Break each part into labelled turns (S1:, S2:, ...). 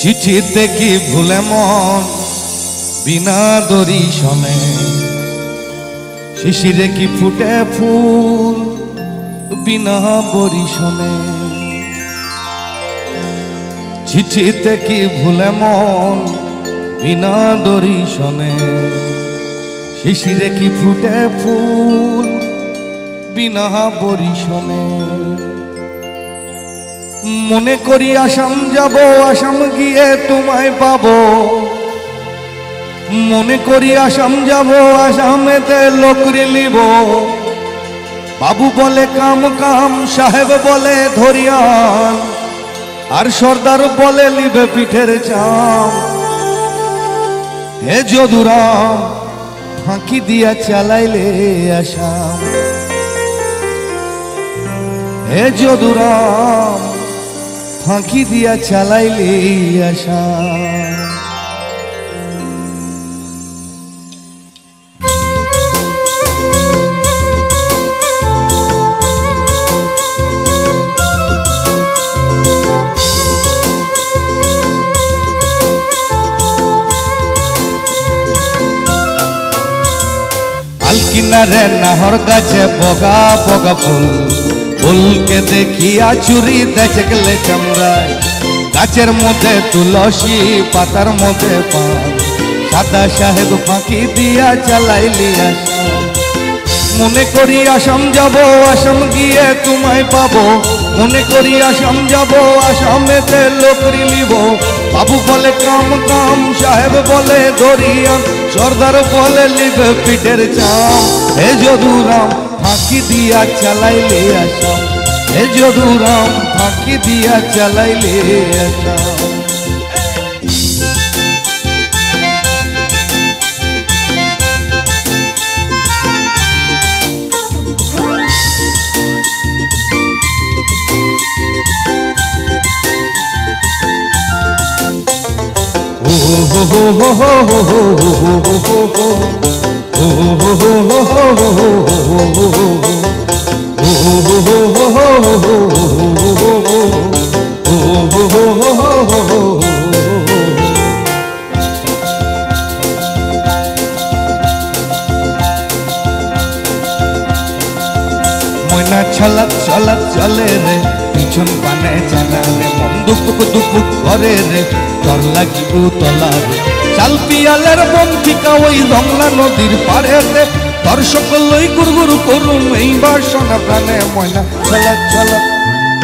S1: চিঠিতে কি ভুলে মন বিনা দর্শনে, শিশিরে কি ফুটে ফুল বিনা বরিশনে। চিঠিতে কি ভুলে মন বিনা দর্শনে, শিশিরে কি ফুটে ফুল বিনা বরিশনে। মনে করি আসাম যাব, আসাম গিয়ে তোমায় পাবো। মনে করি আসাম যাব, আসামেতে লোকরি লিব। বাবু বলে কাম কাম, সাহেব বলে ধরিয়ান, আর সর্দার বলে লিবে পিঠের চাম। হে যদুরাম ফাঁকি দিয়া চালাইলে আসাম, হে যদুরাম ফাঁকি দিয়া চালাইলে আসাম। কিনারে নাহর গাছে বগা বগা ফুল, ফুলকে দেখিয়া চুরি দেশে গেলে চামড়ায়। গাছের মধ্যে তুলসী পাতার মধ্যে পান, সাদা সাহেব ফাঁকি দিয়া চালাইলি আসাম। মনে করি আসাম যাব, আসাম গিয়ে তোমায় পাবো। মনে করি আসাম যাব, আসামেতে লোকরি লিব। বাবু বলে কাম কাম, সাহেব বলে দরিয়ান, সর্দার বলে লিবে পিঠের চাম। হে যদুরাম ফাঁকি দিয়া চালাইলে আসাম, হে যদুরাম ফাঁকি দিয়া চালাইলে আসাম। ময়না ছলক ছলক চলে রে, পিছন পানে জানা রে। মন দুপুক দুপুক করে রে, ডর লাগিব তলা রে। চাল পিয়ালের বন্ধিকা ওই রংলা নদীর পারে রে। দর্শক লই গুরগুর করুন এই বাসনা প্রাণে। ময়না ছলক ছলক,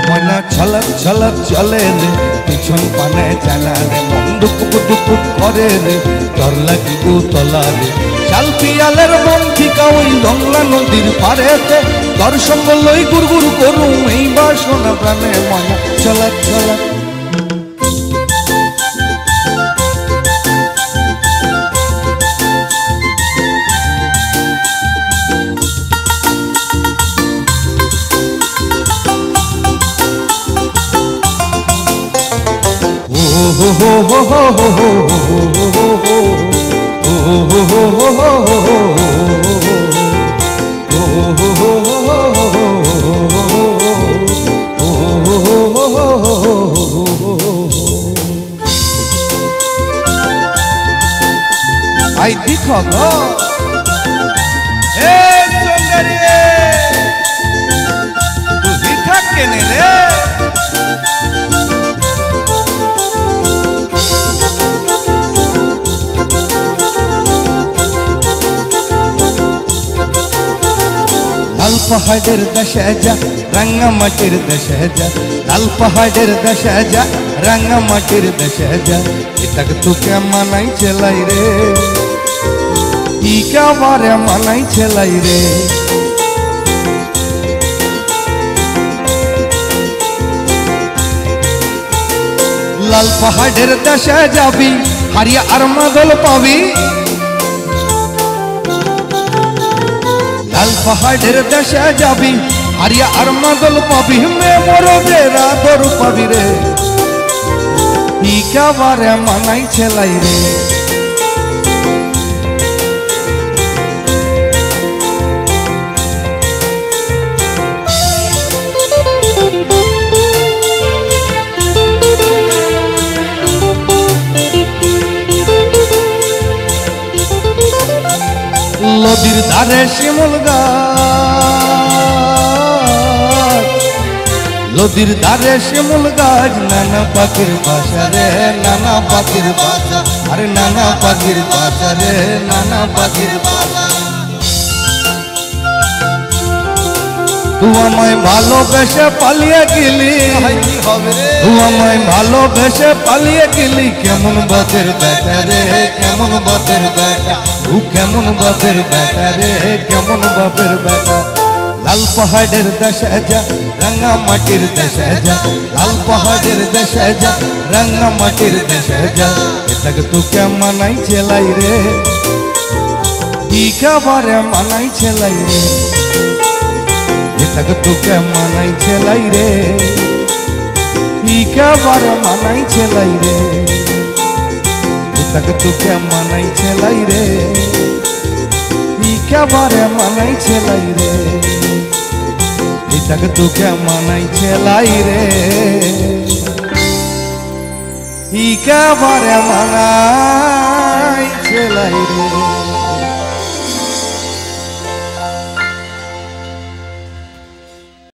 S1: ময়না ছলক ছলক চলে রে, পিছন পানে জানা রে। মন দুপুক দুপুক করে রে, ডর লাগিব তলা রে। চাল পিয়ালের বন্ধিকা ওই রংলা নদীর পারে রে। দর্শক লই গুরগুর করুন এই বাসনা প্রাণে। ময়না ছলক ছলক। আই দেখো গো এ সুন্দরী, তুই থাকে নে রে। লাল পাহাড়ের দেশে যা, রাঙ্গা মাটির দেশে যা। লাল পাহাড়ের দেশে যা, রাঙ্গা মাটির দেশে যা। এটাকে তোকে মানাই চেলাই রে, ইকাবারে মানাই চেলাই রে। লাল পাহাড়ের দেশে যাবি, হারিয়া আর মাদল পাবি। লাল পাহাড়ের দেশে যাবি, হারিয়া আর মাদল পাবি। মে মরদের আদর পাবি রে, ইকাবারে মানাই চেলাই রে। নদীর ধারে শিমুল গাছ, নদীর ধারে শিমুল গাছ, নানা পাখির বাসা রে নানা পাখির বাসা, আরে নানা পাখির বাসা রে নানা পাখির বাসা। তুই আমায় ভালোবেসে পালিয়ে গেলি, তুই আমায় ভালোবেসে পালিয়ে গেলি, কেমন বাতের বেটা রে কেমন বাতের বেটা, ও কেমন বাপের বেটা রে কেমন বাপের বেটা। লাল পাহাড়ের দেশে যা রাঙা মাটির দেশে যা, লাল পাহাড়ের দেশে যা রাঙা মাটির দেশে যা, এটাকে তোকে মানাই ছেলাই রে, ইকাবারে মানাই ছেলাই রে, এটাকে তোকে মানাই ছেলাই রে, ইকাবারে মানাই ছেলাই রে, এটাকে তোকে মানাই ছেলাই রে, ইকাবারে মানাই ছেলাই রে, এটাকে তোকে মানাই ছেলাই রে, ইকাবারে মানাই ছেলাই রে।